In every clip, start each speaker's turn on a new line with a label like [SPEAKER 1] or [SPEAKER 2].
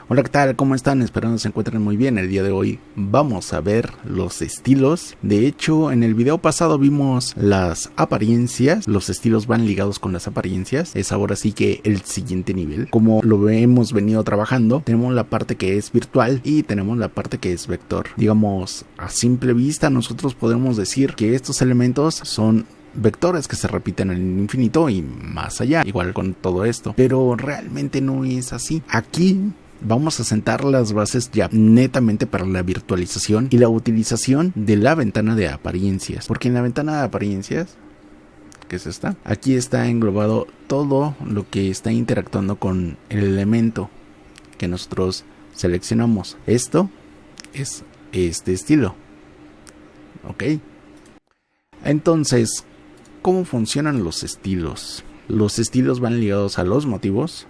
[SPEAKER 1] Hola, ¿qué tal? ¿Cómo están? Esperando se encuentren muy bien. El día de hoy vamos a ver los estilos. De hecho, en el video pasado vimos las apariencias. Los estilos van ligados con las apariencias. Es ahora sí que el siguiente nivel. Como lo hemos venido trabajando, tenemos la parte que es virtual y tenemos la parte que es vector. Digamos, a simple vista nosotros podemos decir que estos elementos son vectores que se repiten en el infinito y más allá, igual con todo esto, pero realmente no es así. Aquí vamos a sentar las bases ya netamente para la virtualización y la utilización de la ventana de apariencias, porque en la ventana de apariencias, que es esta, aquí está englobado todo lo que está interactuando con el elemento que nosotros seleccionamos. Esto es este estilo, ok. Entonces, ¿cómo funcionan los estilos? Los estilos van ligados a los motivos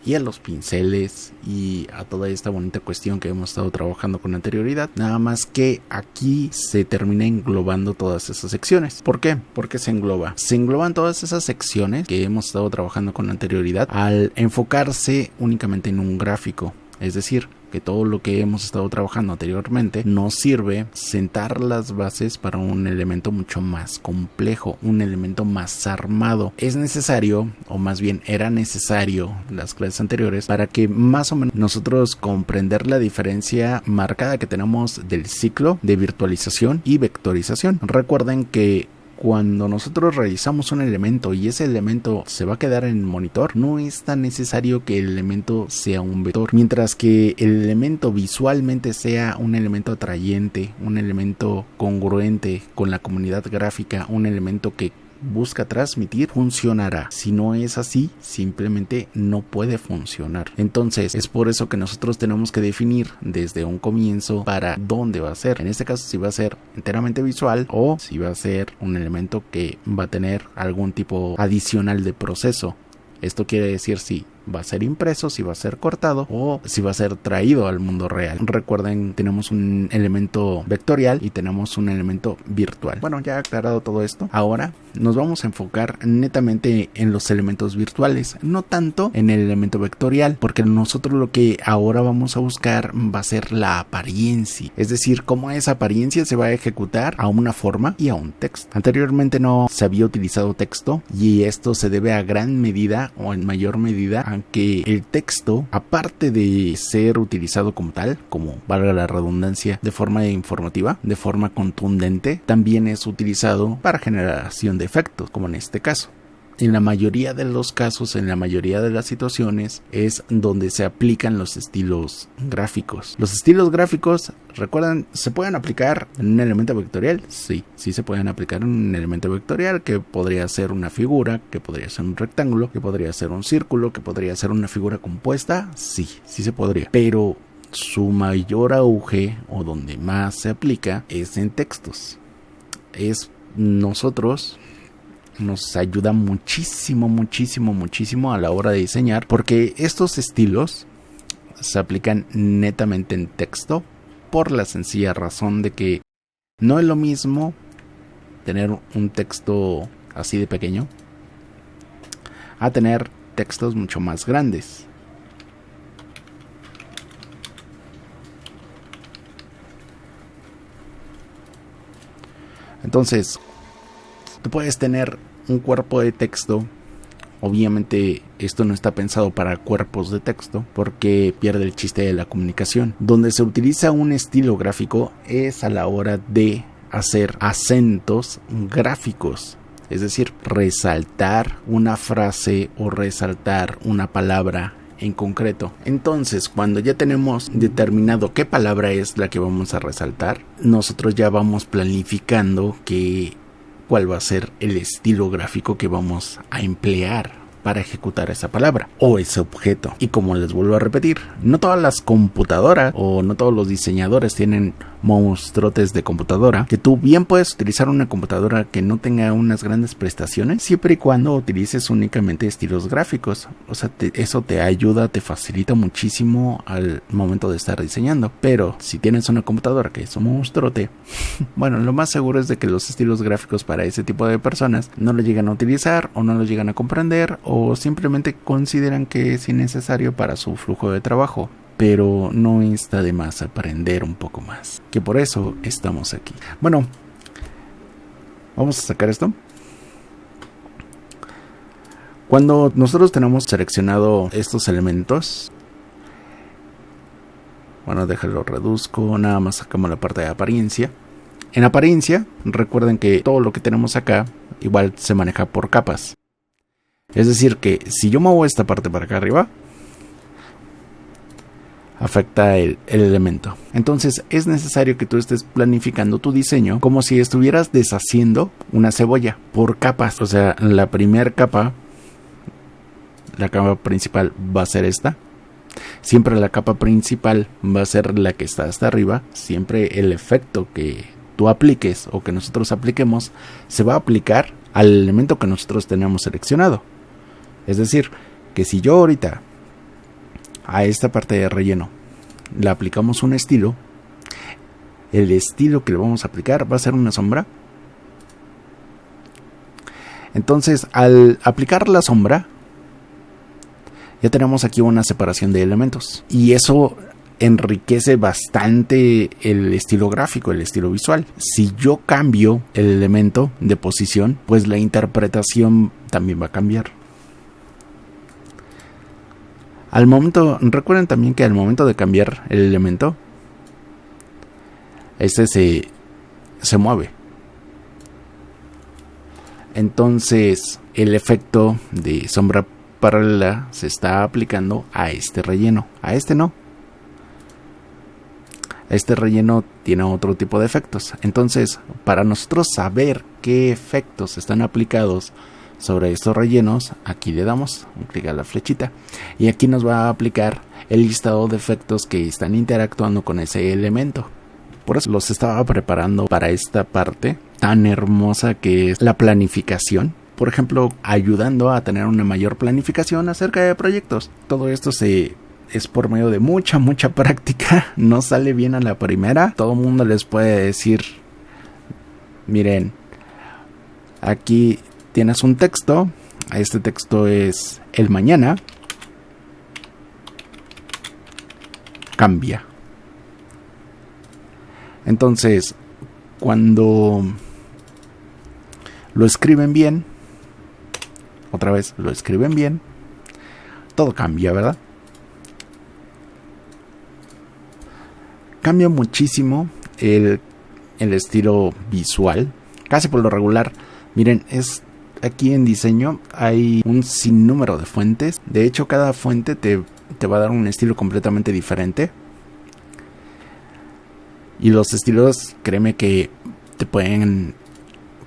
[SPEAKER 1] y a los pinceles y a toda esta bonita cuestión que hemos estado trabajando con anterioridad. Nada más que aquí se termina englobando todas esas secciones. ¿Por qué? Porque se engloba. Se engloban todas esas secciones que hemos estado trabajando con anterioridad al enfocarse únicamente en un gráfico. Es decir, que todo lo que hemos estado trabajando anteriormente nos sirve sentar las bases para un elemento mucho más complejo, un elemento más armado. Es necesario, o más bien era necesario las clases anteriores, para que más o menos nosotros comprender la diferencia marcada que tenemos del ciclo de virtualización y vectorización. Recuerden que cuando nosotros realizamos un elemento y ese elemento se va a quedar en el monitor, no es tan necesario que el elemento sea un vector, mientras que el elemento visualmente sea un elemento atrayente, un elemento congruente con la comunidad gráfica, un elemento que busca transmitir, funcionará. Si no es así, simplemente no puede funcionar. Entonces es por eso que nosotros tenemos que definir desde un comienzo para dónde va a ser. En este caso, si va a ser enteramente visual o si va a ser un elemento que va a tener algún tipo adicional de proceso. Esto quiere decir si va a ser impreso, si va a ser cortado o si va a ser traído al mundo real. Recuerden, tenemos un elemento vectorial y tenemos un elemento virtual. Bueno, ya aclarado todo esto, ahora nos vamos a enfocar netamente en los elementos virtuales, no tanto en el elemento vectorial, porque nosotros lo que ahora vamos a buscar va a ser la apariencia, es decir, cómo esa apariencia se va a ejecutar a una forma y a un texto. Anteriormente no se había utilizado texto y esto se debe a gran medida o en mayor medida a que el texto, aparte de ser utilizado como tal, como valga la redundancia, de forma informativa, de forma contundente, también es utilizado para generación de efectos, como en este caso. En la mayoría de los casos, en la mayoría de las situaciones, es donde se aplican los estilos gráficos. Los estilos gráficos, recuerdan, ¿se pueden aplicar en un elemento vectorial? Sí se pueden aplicar en un elemento vectorial, que podría ser una figura, que podría ser un rectángulo, que podría ser un círculo, que podría ser una figura compuesta. Sí se podría. Pero su mayor auge, o donde más se aplica, es en textos. Nos ayuda muchísimo a la hora de diseñar, porque estos estilos se aplican netamente en texto por la sencilla razón de que no es lo mismo tener un texto así de pequeño a tener textos mucho más grandes. Entonces, tú puedes tener un cuerpo de texto. Obviamente esto no está pensado para cuerpos de texto porque pierde el chiste de la comunicación. Donde se utiliza un estilo gráfico es a la hora de hacer acentos gráficos. Es decir, resaltar una frase o resaltar una palabra en concreto. Entonces, cuando ya tenemos determinado qué palabra es la que vamos a resaltar, nosotros ya vamos planificando cuál va a ser el estilo gráfico que vamos a emplear para ejecutar esa palabra o ese objeto. Y como les vuelvo a repetir, no todas las computadoras o no todos los diseñadores tienen monstruotes de computadora, que tú bien puedes utilizar una computadora que no tenga unas grandes prestaciones siempre y cuando utilices únicamente estilos gráficos. O sea, eso te ayuda, te facilita muchísimo al momento de estar diseñando. Pero si tienes una computadora que es un monstruote, bueno, lo más seguro es de que los estilos gráficos para ese tipo de personas no lo llegan a utilizar o no lo llegan a comprender o simplemente consideran que es innecesario para su flujo de trabajo. pero no está de más aprender un poco más, que por eso estamos aquí. Bueno, vamos a sacar esto. Cuando nosotros tenemos seleccionado estos elementos, bueno, déjalo reduzco, nada más sacamos la parte de apariencia. En apariencia, recuerden que todo lo que tenemos acá igual se maneja por capas. Es decir, que si yo muevo esta parte para acá arriba, afecta el elemento. Entonces es necesario que tú estés planificando tu diseño como si estuvieras deshaciendo una cebolla por capas. O sea, la primera capa, la capa principal va a ser esta. Siempre la capa principal va a ser la que está hasta arriba. Siempre el efecto que tú apliques o que nosotros apliquemos se va a aplicar al elemento que nosotros tenemos seleccionado. Es decir, que si yo ahorita a esta parte de relleno le aplicamos un estilo, el estilo que le vamos a aplicar va a ser una sombra. Entonces, al aplicar la sombra, ya tenemos aquí una separación de elementos, y eso enriquece bastante el estilo gráfico, el estilo visual. Si yo cambio el elemento de posición, pues la interpretación también va a cambiar. Al momento, recuerden también que al momento de cambiar el elemento, este se mueve. Entonces el efecto de sombra paralela se está aplicando a este relleno. A este no. Este relleno tiene otro tipo de efectos. Entonces, para nosotros saber qué efectos están aplicados sobre estos rellenos, aquí le damos un clic a la flechita y aquí nos va a aplicar el listado de efectos que están interactuando con ese elemento. Por eso los estaba preparando para esta parte tan hermosa que es la planificación. Por ejemplo, ayudando a tener una mayor planificación acerca de proyectos. Todo esto es por medio de mucha práctica. No sale bien a la primera. Todo el mundo les puede decir, miren, aquí tienes un texto. Este texto es el mañana. Cambia. Entonces, cuando lo escriben bien, otra vez lo escriben bien, todo cambia, ¿verdad? Cambia muchísimo el estilo visual. Casi por lo regular, miren, aquí en diseño hay un sinnúmero de fuentes. De hecho, cada fuente te va a dar un estilo completamente diferente. Y los estilos, créeme que te pueden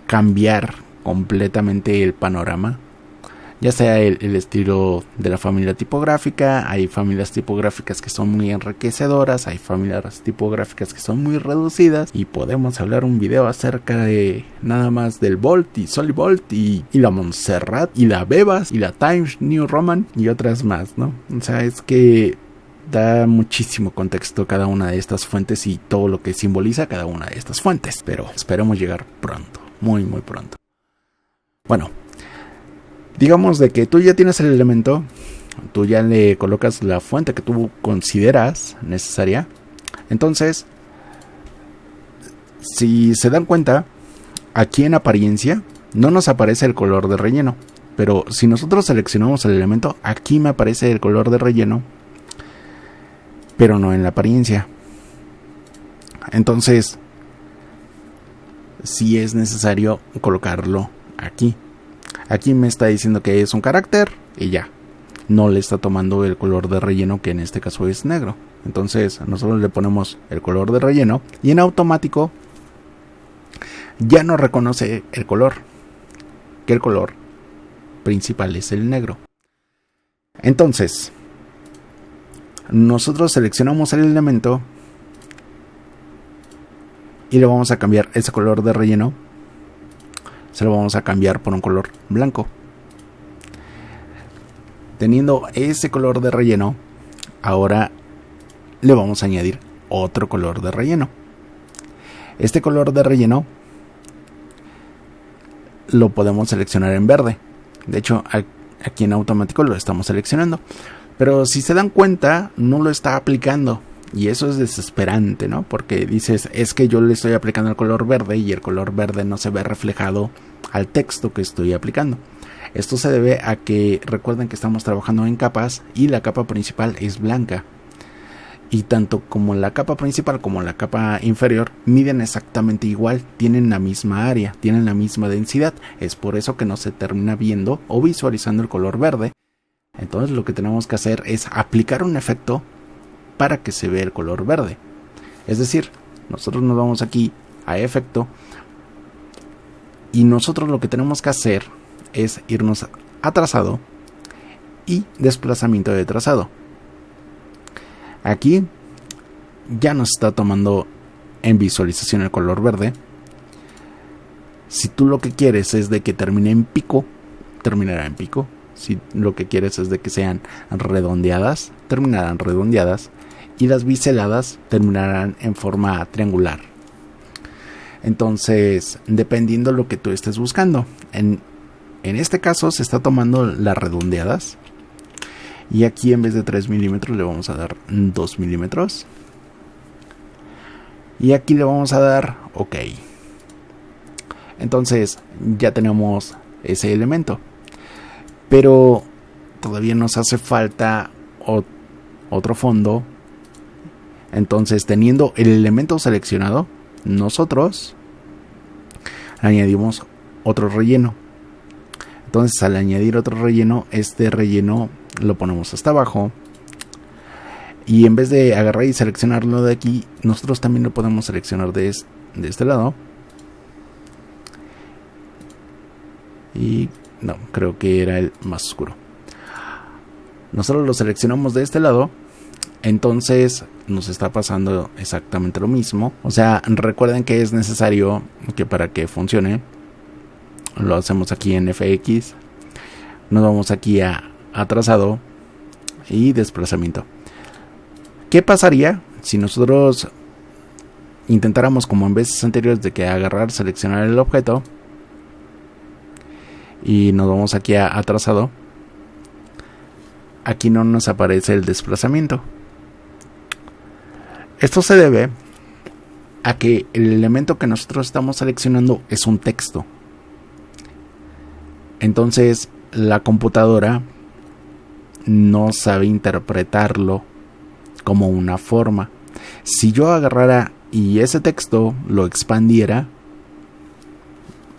[SPEAKER 1] cambiar completamente el panorama. Ya sea el estilo de la familia tipográfica, hay familias tipográficas que son muy enriquecedoras, hay familias tipográficas que son muy reducidas, y podemos hablar un video acerca de nada más del Bold y Solibold y la Montserrat y la Bebas y la Times New Roman y otras más, ¿no? O sea, es que da muchísimo contexto cada una de estas fuentes y todo lo que simboliza cada una de estas fuentes, pero esperemos llegar pronto, muy pronto. Bueno, digamos de que tú ya tienes el elemento, tú ya le colocas la fuente que tú consideras necesaria. Entonces, si se dan cuenta, aquí en apariencia no nos aparece el color de relleno, pero si nosotros seleccionamos el elemento, aquí me aparece el color de relleno, pero no en la apariencia. Entonces, sí es necesario colocarlo aquí. Aquí me está diciendo que es un carácter y ya. No le está tomando el color de relleno, que en este caso es negro. Entonces nosotros le ponemos el color de relleno y en automático ya no reconoce el color, que el color principal es el negro. Entonces nosotros seleccionamos el elemento y le vamos a cambiar ese color de relleno. Se lo vamos a cambiar por un color blanco. Teniendo ese color de relleno, ahora le vamos a añadir otro color de relleno. Este color de relleno lo podemos seleccionar en verde. De hecho, aquí en automático lo estamos seleccionando. Pero si se dan cuenta, no lo está aplicando. Y eso es desesperante, ¿no? Porque dices, es que yo le estoy aplicando el color verde y el color verde no se ve reflejado al texto que estoy aplicando. Esto se debe a que recuerden que estamos trabajando en capas y la capa principal es blanca. Y tanto como la capa principal como la capa inferior miden exactamente igual, tienen la misma área, tienen la misma densidad. Es por eso que no se termina viendo o visualizando el color verde. Entonces lo que tenemos que hacer es aplicar un efecto para que se vea el color verde. Es decir, nosotros nos vamos aquí a efecto y nosotros lo que tenemos que hacer es irnos a trazado y desplazamiento de trazado. Aquí ya nos está tomando en visualización el color verde. Si tú lo que quieres es de que termine en pico, terminará en pico. Si lo que quieres es de que sean redondeadas, terminarán redondeadas. Y las biseladas terminarán en forma triangular. Entonces, dependiendo de lo que tú estés buscando. En este caso se está tomando las redondeadas. Y aquí en vez de 3 milímetros le vamos a dar 2 milímetros. Y aquí le vamos a dar OK. Entonces ya tenemos ese elemento. Pero todavía nos hace falta otro fondo. Entonces, teniendo el elemento seleccionado, nosotros añadimos otro relleno. Entonces, al añadir otro relleno, este relleno lo ponemos hasta abajo. Y en vez de agarrar y seleccionarlo de aquí, nosotros también lo podemos seleccionar de este lado. Y no, creo que era el más oscuro. Nosotros lo seleccionamos de este lado. Entonces nos está pasando exactamente lo mismo. O sea, recuerden que es necesario que para que funcione, lo hacemos aquí en FX. Nos vamos aquí a trazado y desplazamiento. ¿Qué pasaría si nosotros intentáramos, como en veces anteriores, de que agarrar, seleccionar el objeto y nos vamos aquí a trazado? Aquí no nos aparece el desplazamiento. Esto se debe a que el elemento que nosotros estamos seleccionando es un texto. Entonces la computadora no sabe interpretarlo como una forma. Si yo agarrara y ese texto lo expandiera,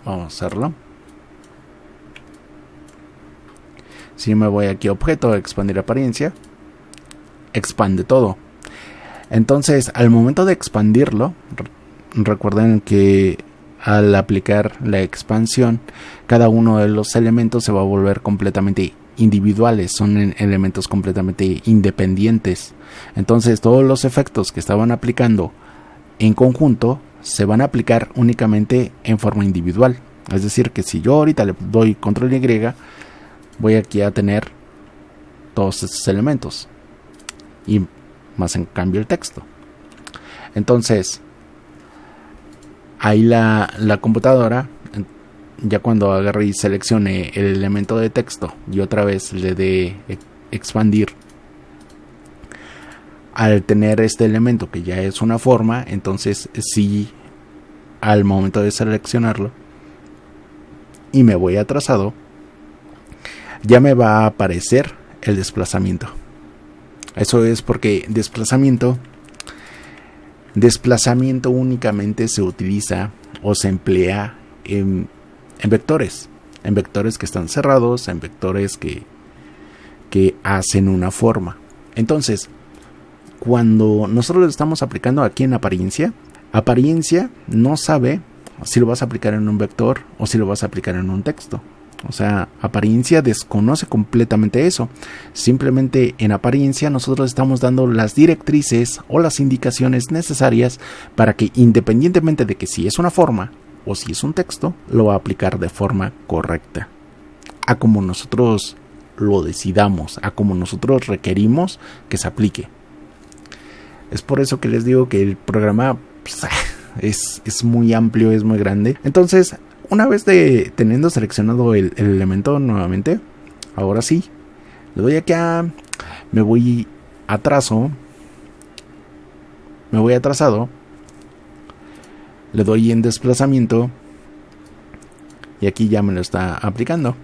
[SPEAKER 1] vamos a hacerlo. Si me voy aquí a objeto, expandir apariencia, expande todo. Entonces, al momento de expandirlo, recuerden que al aplicar la expansión, cada uno de los elementos se va a volver completamente individuales, son elementos completamente independientes. Entonces, todos los efectos que estaban aplicando en conjunto se van a aplicar únicamente en forma individual. Es decir, que si yo ahorita le doy control Y, voy aquí a tener todos estos elementos. Y más en cambio el texto. Entonces ahí la computadora, ya cuando agarre y seleccione el elemento de texto y otra vez le dé expandir, al tener este elemento que ya es una forma, entonces sí, al momento de seleccionarlo y me voy a trazado, ya me va a aparecer el desplazamiento. Eso es porque desplazamiento únicamente se utiliza o se emplea en vectores que están cerrados, en vectores que hacen una forma. Entonces, cuando nosotros lo estamos aplicando aquí en apariencia no sabe si lo vas a aplicar en un vector o si lo vas a aplicar en un texto. O sea, apariencia desconoce completamente eso. Simplemente en apariencia nosotros estamos dando las directrices o las indicaciones necesarias para que, independientemente de que si es una forma o si es un texto, lo va a aplicar de forma correcta, a como nosotros lo decidamos, a como nosotros requerimos que se aplique. Es por eso que les digo que el programa es muy amplio, es muy grande. Entonces, una vez teniendo seleccionado el elemento nuevamente, ahora sí, le doy aquí a me voy atrasado, le doy en desplazamiento y aquí ya me lo está aplicando.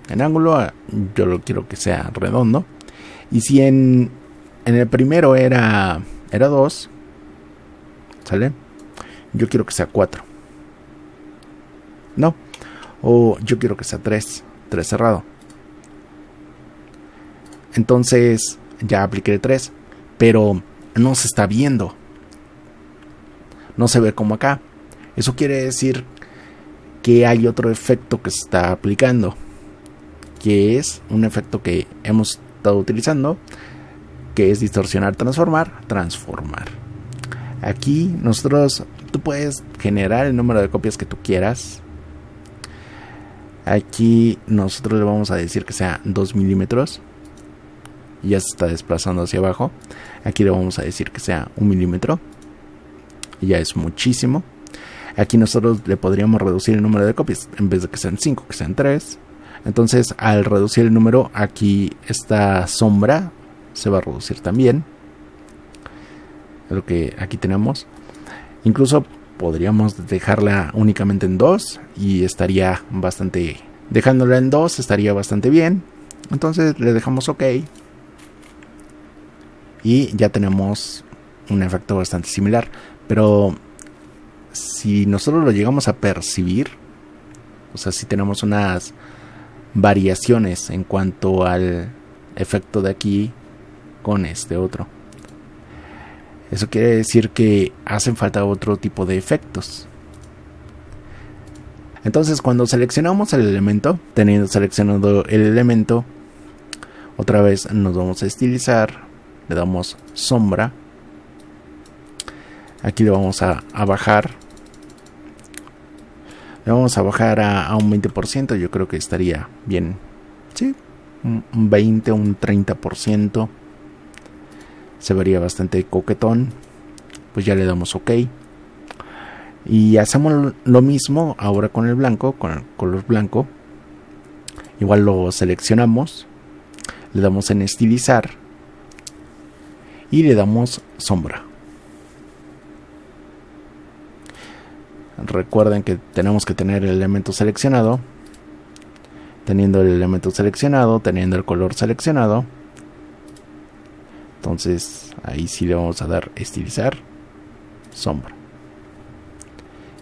[SPEAKER 1] En ángulo yo lo quiero que sea redondo, y si en el primero era 2, ¿sale? Yo quiero que sea 4. No, o yo quiero que sea 3 cerrado. Entonces ya apliqué 3, pero no se está viendo, no se ve como acá. Eso quiere decir que hay otro efecto que se está aplicando, que es un efecto que hemos estado utilizando, que es distorsionar, transformar. Aquí tú puedes generar el número de copias que tú quieras. Aquí nosotros le vamos a decir que sea 2 milímetros. Ya se está desplazando hacia abajo. Aquí le vamos a decir que sea 1 milímetro. Ya es muchísimo. Aquí nosotros le podríamos reducir el número de copias. En vez de que sean 5, que sean 3. Entonces, al reducir el número, aquí esta sombra se va a reducir también. Lo que aquí tenemos. Incluso podríamos dejarla únicamente en 2 y estaría bastante... Dejándola en 2 estaría bastante bien. Entonces le dejamos OK. Y ya tenemos un efecto bastante similar. Pero si nosotros lo llegamos a percibir, o sea, si tenemos unas variaciones en cuanto al efecto de aquí con este otro, eso quiere decir que hacen falta otro tipo de efectos. Entonces, cuando seleccionamos el elemento, teniendo seleccionado el elemento, otra vez nos vamos a estilizar, le damos sombra. Aquí le vamos a bajar. Le vamos a bajar a un 20%. Yo creo que estaría bien. Sí, un 20, un 30%. Se vería bastante coquetón. Pues ya le damos OK. Y hacemos lo mismo ahora con el blanco, con el color blanco. Igual lo seleccionamos. Le damos en estilizar. Y le damos sombra. Recuerden que tenemos que tener el elemento seleccionado. Teniendo el elemento seleccionado, teniendo el color seleccionado, entonces ahí sí le vamos a dar estilizar, sombra,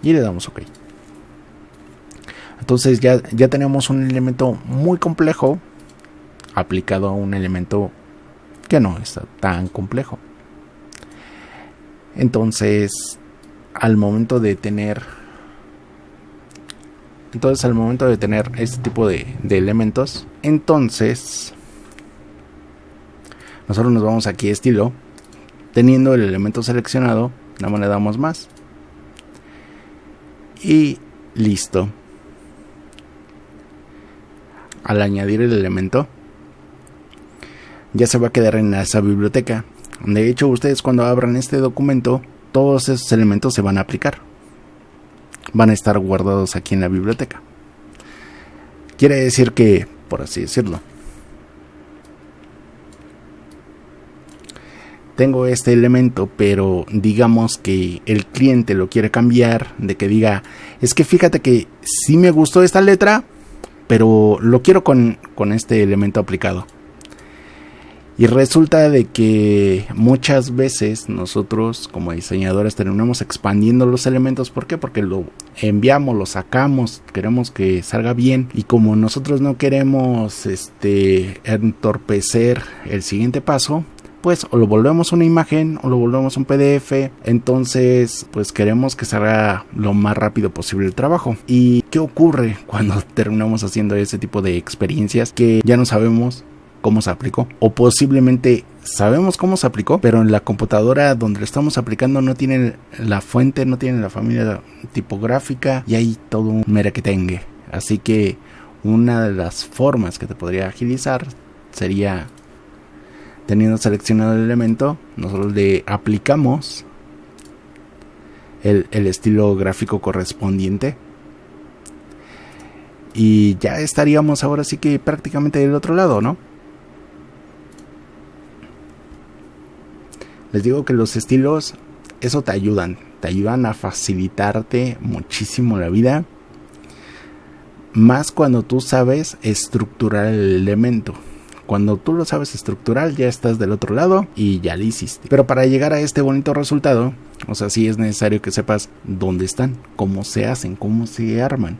[SPEAKER 1] y le damos OK. Entonces ya tenemos un elemento muy complejo aplicado a un elemento que no está tan complejo. Entonces al momento de tener este tipo de elementos, entonces nosotros nos vamos aquí a estilo, teniendo el elemento seleccionado, nada más le damos más y listo. Al añadir el elemento, ya se va a quedar en esa biblioteca. De hecho, ustedes cuando abran este documento, todos esos elementos se van a aplicar. Van a estar guardados aquí en la biblioteca. Quiere decir que, por así decirlo, tengo este elemento, pero digamos que el cliente lo quiere cambiar, de que diga, es que fíjate que sí me gustó esta letra, pero lo quiero con este elemento aplicado. Y resulta de que muchas veces nosotros como diseñadores terminamos expandiendo los elementos. ¿Por qué? Porque lo enviamos, lo sacamos, queremos que salga bien. Y como nosotros no queremos entorpecer el siguiente paso, pues o lo volvemos una imagen o lo volvemos un PDF. Entonces pues queremos que salga lo más rápido posible el trabajo. ¿Y qué ocurre cuando terminamos haciendo ese tipo de experiencias? Que ya no sabemos cómo se aplicó, o posiblemente sabemos cómo se aplicó, pero en la computadora donde lo estamos aplicando no tiene la fuente, no tiene la familia tipográfica y hay todo un merequetengue. Así que una de las formas que te podría agilizar sería, teniendo seleccionado el elemento, nosotros le aplicamos el estilo gráfico correspondiente y ya estaríamos ahora sí que prácticamente del otro lado, ¿no? Les digo que los estilos, eso te ayudan a facilitarte muchísimo la vida, más cuando tú sabes estructurar el elemento. Cuando tú lo sabes estructurar, ya estás del otro lado y ya lo hiciste. Pero para llegar a este bonito resultado, o sea, sí es necesario que sepas dónde están, cómo se hacen, cómo se arman.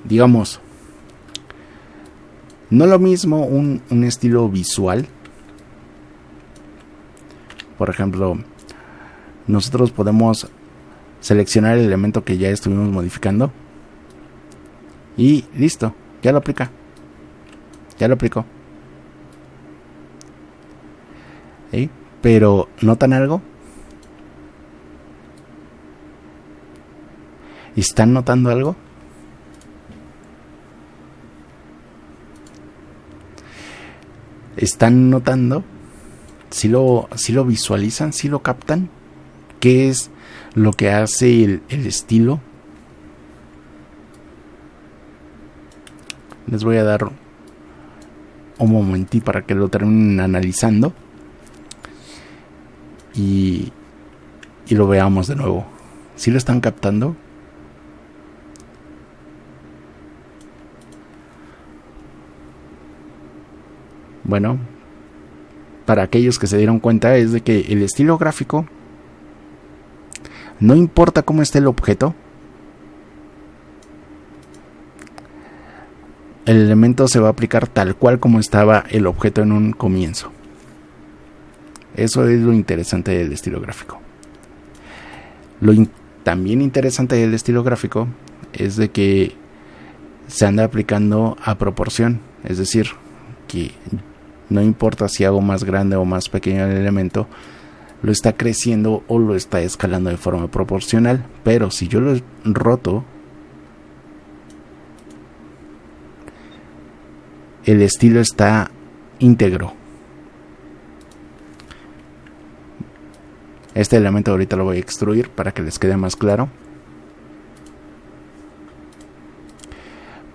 [SPEAKER 1] Digamos, no lo mismo un estilo visual. Por ejemplo, nosotros podemos seleccionar el elemento que ya estuvimos modificando y listo, ya lo aplicó. ¿Sí? Pero ¿notan algo? ¿Están notando algo? ¿Están notando? ¿Sí lo visualizan? ¿Sí lo captan? ¿Qué es lo que hace el estilo? Les voy a dar un momentito para que lo terminen analizando y lo veamos de nuevo. ¿Sí lo están captando? Bueno, para aquellos que se dieron cuenta, es de que el estilo gráfico, no importa cómo esté el objeto, el elemento se va a aplicar tal cual como estaba el objeto en un comienzo. Eso es lo interesante del estilo gráfico. También interesante del estilo gráfico es de que se anda aplicando a proporción, es decir, que no importa si hago más grande o más pequeño el elemento, lo está creciendo o lo está escalando de forma proporcional. Pero si yo lo roto, el estilo está íntegro. Este elemento ahorita lo voy a extruir para que les quede más claro.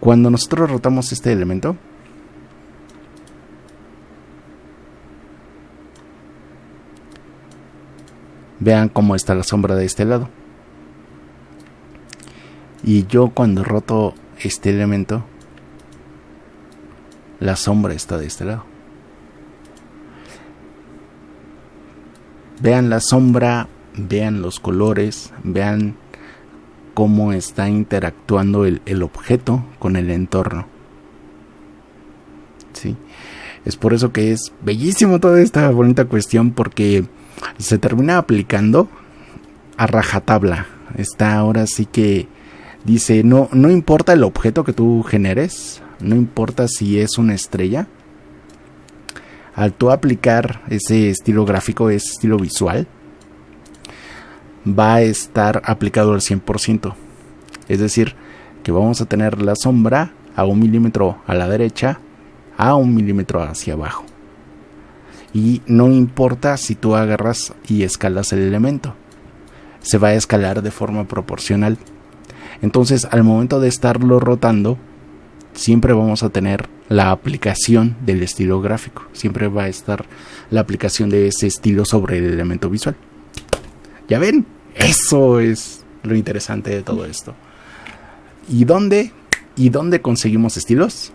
[SPEAKER 1] Cuando nosotros rotamos este elemento, vean cómo está la sombra de este lado. Y yo cuando roto este elemento, la sombra está de este lado. Vean la sombra, vean los colores, vean cómo está interactuando el objeto con el entorno. ¿Sí? Es por eso que es bellísimo toda esta bonita cuestión, porque se termina aplicando a rajatabla. Está ahora sí que dice, no importa el objeto que tú generes, no importa si es una estrella, al tú aplicar ese estilo gráfico, ese estilo visual, va a estar aplicado al 100%. Es decir, que vamos a tener la sombra a 1 milímetro a la derecha, a 1 milímetro hacia abajo. Y no importa si tú agarras y escalas el elemento, se va a escalar de forma proporcional. Entonces, al momento de estarlo rotando, siempre vamos a tener la aplicación del estilo gráfico. Siempre va a estar la aplicación de ese estilo sobre el elemento visual. ¿Ya ven? Eso es lo interesante de todo esto. ¿Y dónde conseguimos estilos?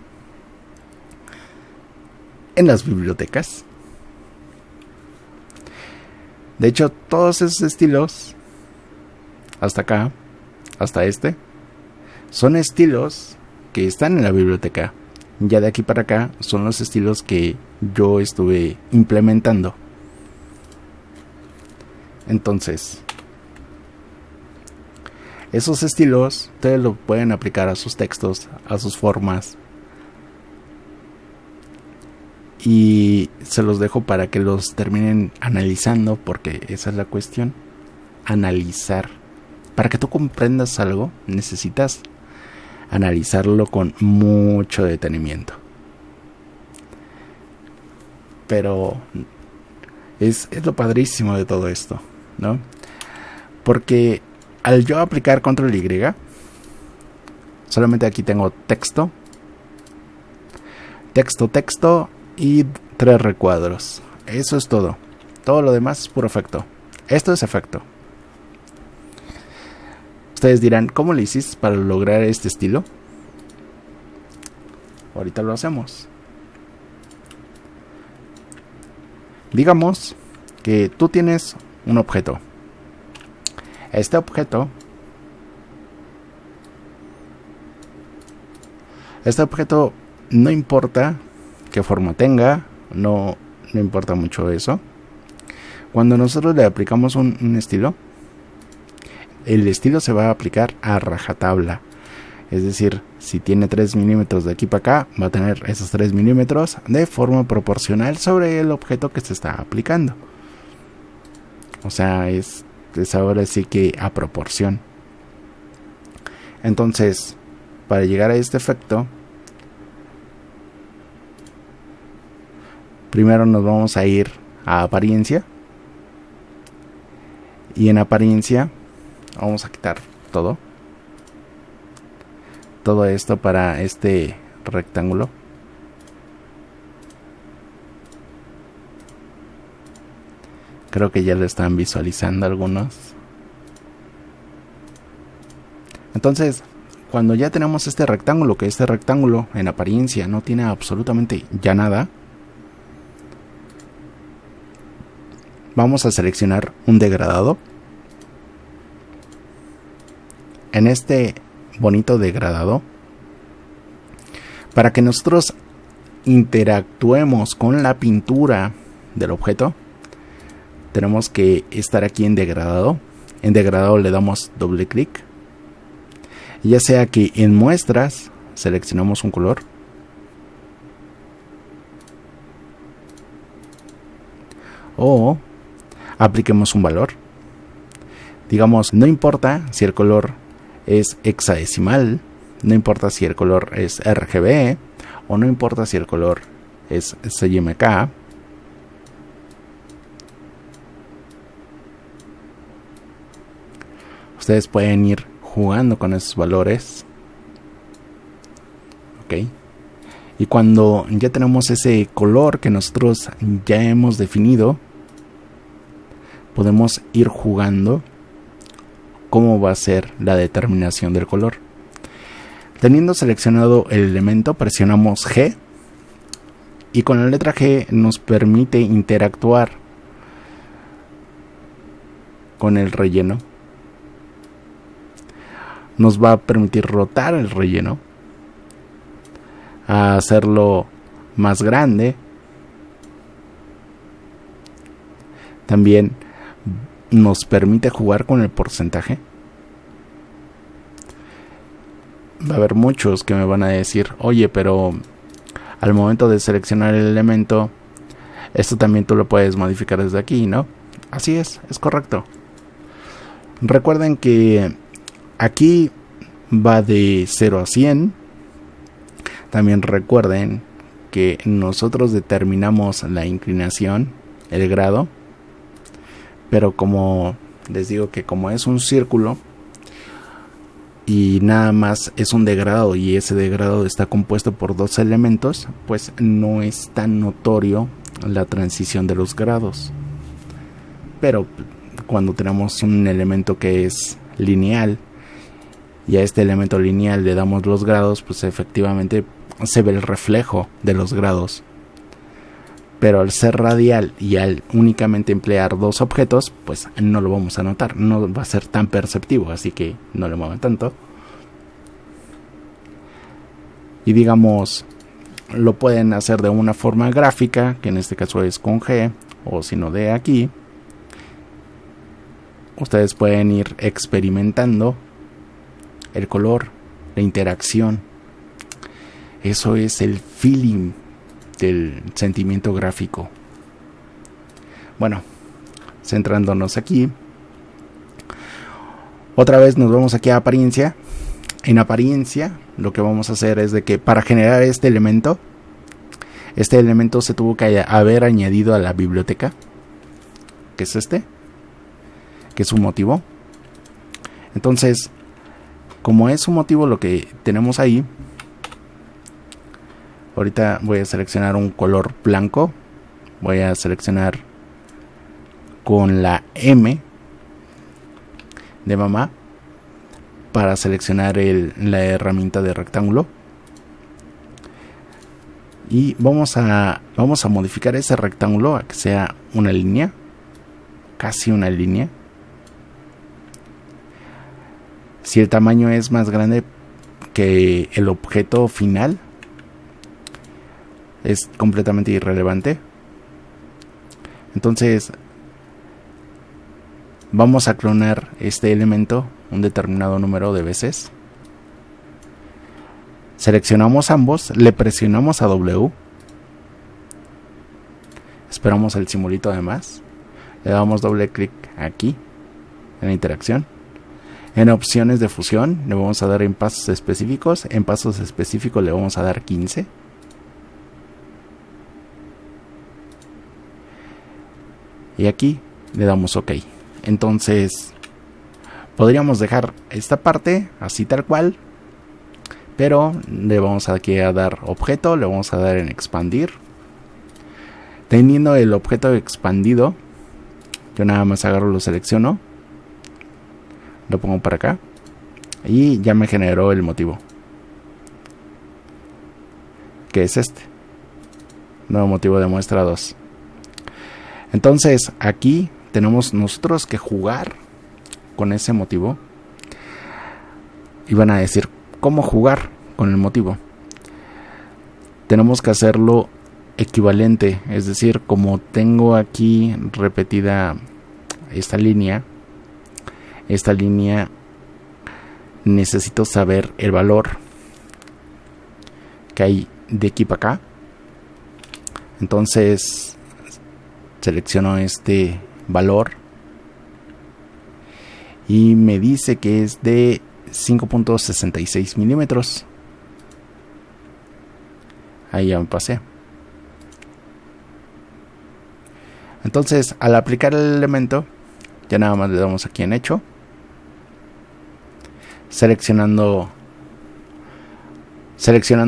[SPEAKER 1] En las bibliotecas. De hecho, todos esos estilos, hasta acá, hasta este, son estilos que están en la biblioteca. Ya de aquí para acá son los estilos que yo estuve implementando. Entonces, esos estilos ustedes lo pueden aplicar a sus textos, a sus formas, y se los dejo para que los terminen analizando, porque esa es la cuestión, analizar. Para que tú comprendas algo, necesitas analizarlo con mucho detenimiento. Pero es lo padrísimo de todo esto, ¿no? Porque al yo aplicar control Y, solamente aquí tengo texto y 3 recuadros. Eso es todo. Todo lo demás es puro efecto. Esto es efecto. Ustedes dirán, ¿cómo le hiciste para lograr este estilo? Ahorita lo hacemos. Digamos que tú tienes un objeto. Este objeto no importa qué forma tenga, no importa mucho eso. Cuando nosotros le aplicamos un estilo, el estilo se va a aplicar a rajatabla. Es decir, si tiene 3 milímetros de aquí para acá, va a tener esos 3 milímetros de forma proporcional sobre el objeto que se está aplicando. O sea, es ahora sí que a proporción. Entonces, para llegar a este efecto, primero nos vamos a ir a apariencia. Y en apariencia vamos a quitar todo esto para este rectángulo. Creo que ya lo están visualizando algunos. Entonces, cuando ya tenemos este rectángulo, que este rectángulo en apariencia no tiene absolutamente ya nada, vamos a seleccionar un degradado. En este bonito degradado, para que nosotros interactuemos con la pintura del objeto, tenemos que estar aquí en degradado. En degradado le damos doble clic. Ya sea que en muestras seleccionamos un color, o apliquemos un valor. Digamos, no importa si el color es hexadecimal, no importa si el color es RGB, o no importa si el color es CMYK. Ustedes pueden ir jugando con esos valores. Ok. Y cuando ya tenemos ese color que nosotros ya hemos definido, podemos ir jugando cómo va a ser la determinación del color. Teniendo seleccionado el elemento, presionamos G, y con la letra G nos permite interactuar con el relleno. Nos va a permitir rotar el relleno, a hacerlo más grande. También nos permite jugar con el porcentaje. Va a haber muchos que me van a decir, oye, pero al momento de seleccionar el elemento, esto también tú lo puedes modificar desde aquí, ¿no? Así es correcto. Recuerden que aquí va de 0 a 100. También recuerden que nosotros determinamos la inclinación, el grado. Pero como les digo que como es un círculo y nada más es un degradado, y ese degradado está compuesto por 2 elementos, pues no es tan notorio la transición de los grados. Pero cuando tenemos un elemento que es lineal y a este elemento lineal le damos los grados, pues efectivamente se ve el reflejo de los grados. Pero al ser radial y al únicamente emplear 2 objetos, pues no lo vamos a notar, no va a ser tan perceptivo, así que no le muevan tanto. Y digamos, lo pueden hacer de una forma gráfica, que en este caso es con G, o si no de aquí. Ustedes pueden ir experimentando el color, la interacción. Eso es el feeling del sentimiento gráfico. Bueno, centrándonos aquí, otra vez nos vamos aquí a apariencia. En apariencia lo que vamos a hacer es de que para generar este elemento se tuvo que haber añadido a la biblioteca, que es que es un motivo. Entonces, como es un motivo lo que tenemos ahí, ahorita voy a seleccionar un color blanco, voy a seleccionar con la M de mamá para seleccionar la herramienta de rectángulo. Y vamos a modificar ese rectángulo a que sea una línea, casi una línea. Si el tamaño es más grande que el objeto final, es completamente irrelevante. Entonces vamos a clonar este elemento un determinado número de veces. Seleccionamos ambos, le presionamos a W, esperamos el simbolito de más, le damos doble clic aquí en la interacción. En opciones de fusión le vamos a dar en pasos específicos, en pasos específicos le vamos a dar 15. Y aquí le damos OK. Entonces podríamos dejar esta parte así tal cual, pero le vamos aquí a dar objeto, le vamos a dar en expandir. Teniendo el objeto expandido, yo nada más agarro, lo selecciono, lo pongo para acá y ya me generó el motivo, que es este nuevo motivo de muestra 2. Entonces aquí tenemos nosotros que jugar con ese motivo. Y van a decir, ¿cómo jugar con el motivo? Tenemos que hacerlo equivalente, es decir, como tengo aquí repetida esta línea necesito saber el valor que hay de aquí para acá. Entonces selecciono este valor y me dice que es de 5.66 milímetros. Ahí ya me pasé. Entonces al aplicar el elemento, ya nada más le damos aquí en hecho, seleccionando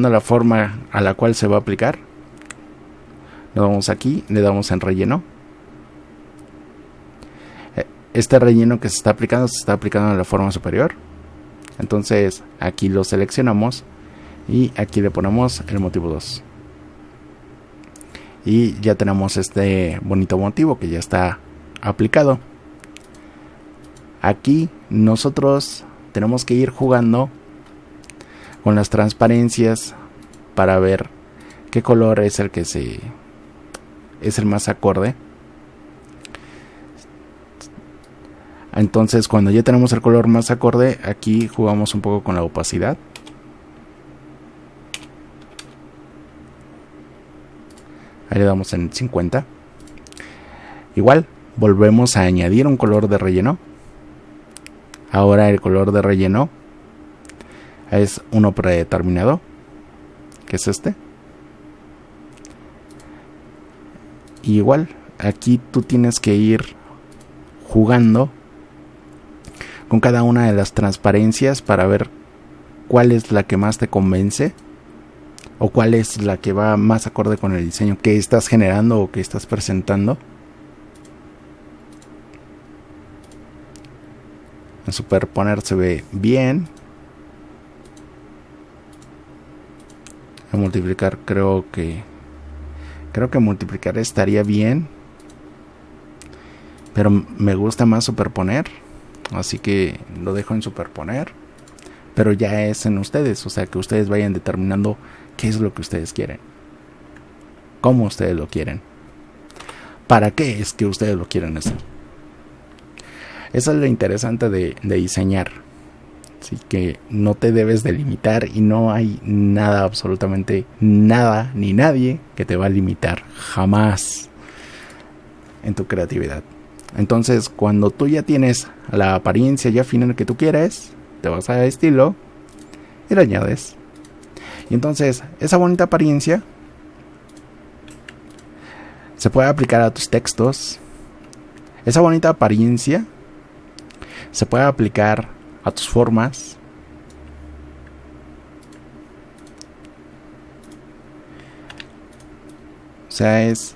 [SPEAKER 1] la forma a la cual se va a aplicar. Le damos aquí, le damos en relleno. Este relleno que se está aplicando en la forma superior. Entonces aquí lo seleccionamos y aquí le ponemos el motivo 2. Y ya tenemos este bonito motivo que ya está aplicado. Aquí nosotros tenemos que ir jugando con las transparencias para ver qué color es el que es el más acorde. Entonces cuando ya tenemos el color más acorde, aquí jugamos un poco con la opacidad. Ahí le damos en 50. Igual volvemos a añadir un color de relleno. Ahora el color de relleno es uno predeterminado, que es este. Y igual aquí tú tienes que ir jugando con cada una de las transparencias para ver cuál es la que más te convence o cuál es la que va más acorde con el diseño que estás generando o que estás presentando. En superponer se ve bien. En multiplicar creo que multiplicar estaría bien, pero me gusta más superponer, así que lo dejo en superponer, pero ya es en ustedes, o sea que ustedes vayan determinando qué es lo que ustedes quieren, cómo ustedes lo quieren, para qué es que ustedes lo quieren hacer. Eso es lo interesante de diseñar. Así que no te debes de limitar y no hay nada, absolutamente nada, ni nadie que te va a limitar jamás en tu creatividad. Entonces, cuando tú ya tienes la apariencia ya final que tú quieres, te vas a estilo y le añades. Y entonces, esa bonita apariencia se puede aplicar a tus textos. Esa bonita apariencia se puede aplicar a tus formas. O sea, es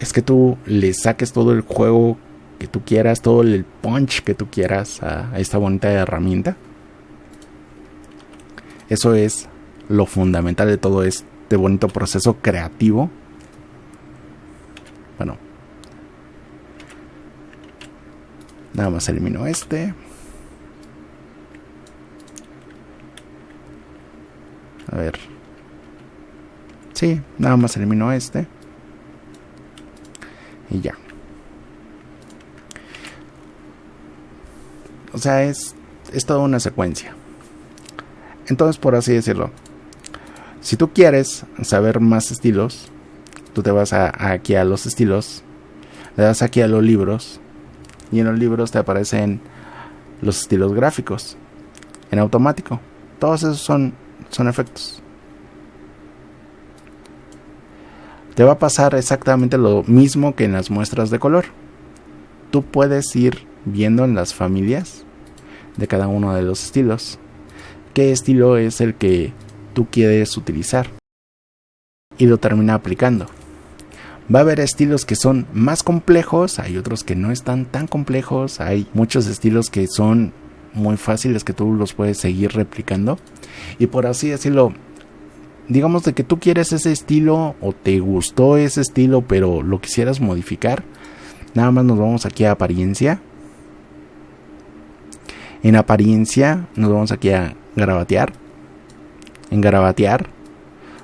[SPEAKER 1] es que tú le saques todo el juego que tú quieras, todo el punch que tú quieras a esta bonita herramienta. Eso es lo fundamental de todo este bonito proceso creativo. Bueno, nada más elimino este. A ver. Sí, nada más elimino este. Y ya. O sea, es toda una secuencia. Entonces, por así decirlo, si tú quieres saber más estilos, tú te vas aquí a los estilos, le das aquí a los libros, y en los libros te aparecen los estilos gráficos en automático. Todos esos son efectos. Te va a pasar exactamente lo mismo que en las muestras de color. Tú puedes ir viendo en las familias de cada uno de los estilos qué estilo es el que tú quieres utilizar y lo termina aplicando. Va a haber estilos que son más complejos, hay otros que no están tan complejos, hay muchos estilos que son muy fáciles que tú los puedes seguir replicando, y por así decirlo, digamos de que tú quieres ese estilo o te gustó ese estilo pero lo quisieras modificar, nada más nos vamos aquí a apariencia. En apariencia nos vamos aquí a garabatear. En garabatear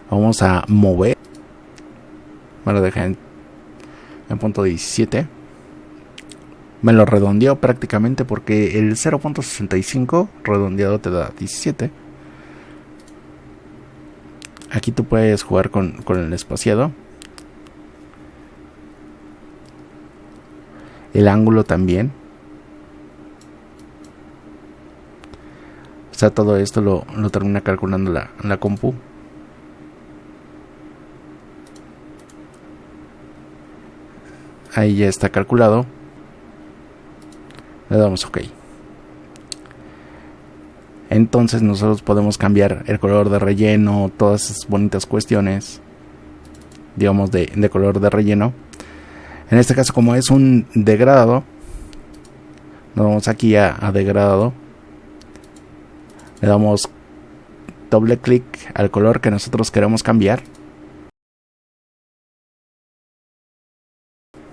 [SPEAKER 1] vamos a mover. Me lo dejé en punto 17. Me lo redondeó prácticamente porque el 0.65 redondeado te da 17. Aquí tú puedes jugar con el espaciado. El ángulo también. O sea, todo esto lo termina calculando la compu. Ahí ya está calculado. Le damos OK. Entonces nosotros podemos cambiar el color de relleno, todas esas bonitas cuestiones, digamos, de color de relleno. En este caso, como es un degradado, nos vamos aquí a degradado. Le damos doble clic al color que nosotros queremos cambiar.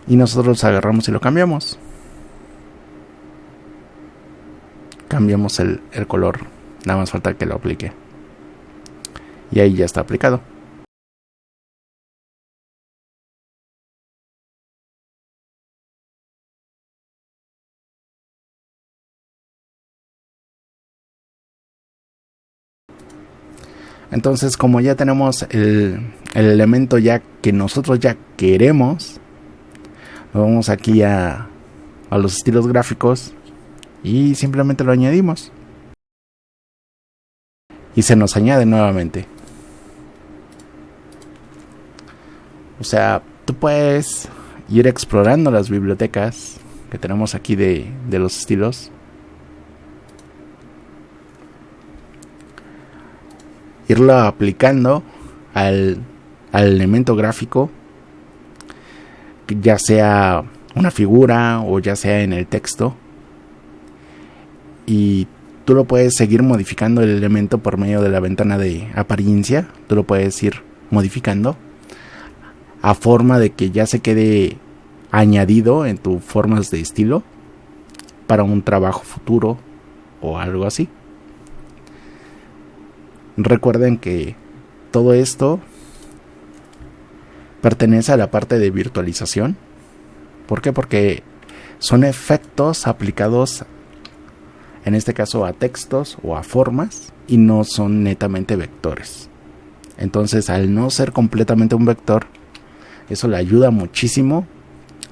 [SPEAKER 1] Y nosotros agarramos y lo cambiamos. Cambiamos el color. Nada más falta que lo aplique. Y ahí ya está aplicado. Entonces, como ya tenemos el elemento ya que nosotros ya queremos, vamos aquí a los estilos gráficos y simplemente lo añadimos. Y se nos añade nuevamente. O sea, tú puedes ir explorando las bibliotecas que tenemos aquí de los estilos. Irlo aplicando al elemento gráfico, ya sea una figura o ya sea en el texto, y tú lo puedes seguir modificando el elemento por medio de la ventana de apariencia. Tú lo puedes ir modificando a forma de que ya se quede añadido en tus formas de estilo para un trabajo futuro o algo así. Recuerden que todo esto pertenece a la parte de virtualización. ¿Por qué? Porque son efectos aplicados, en este caso, a textos o a formas, y no son netamente vectores. Entonces, al no ser completamente un vector, eso le ayuda muchísimo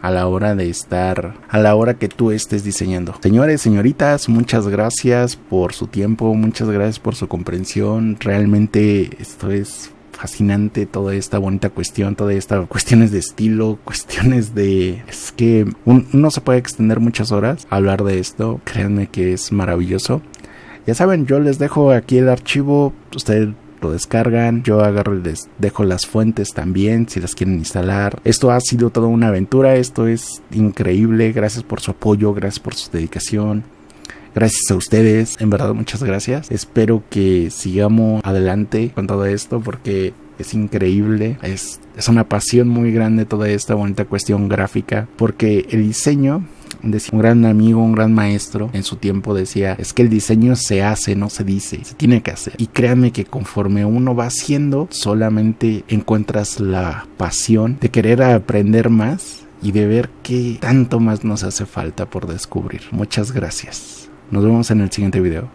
[SPEAKER 1] a la hora que tú estés diseñando. Señores, señoritas, muchas gracias por su tiempo, muchas gracias por su comprensión. Realmente esto es fascinante, toda esta bonita cuestión, toda esta cuestiones de estilo, cuestiones de... Es que uno se puede extender muchas horas a hablar de esto. Créanme que es maravilloso. Ya saben, yo les dejo aquí el archivo. Ustedes lo descargan, yo agarro y les dejo las fuentes también si las quieren instalar. Esto ha sido toda una aventura, esto es increíble, gracias por su apoyo, gracias por su dedicación. Gracias a ustedes, en verdad muchas gracias. Espero que sigamos adelante con todo esto porque es increíble. Es una pasión muy grande toda esta bonita cuestión gráfica, porque el diseño, decía un gran amigo, un gran maestro en su tiempo, decía, es que el diseño se hace, no se dice, se tiene que hacer. Y créanme que conforme uno va haciendo, solamente encuentras la pasión de querer aprender más y de ver qué tanto más nos hace falta por descubrir. Muchas gracias. Nos vemos en el siguiente video.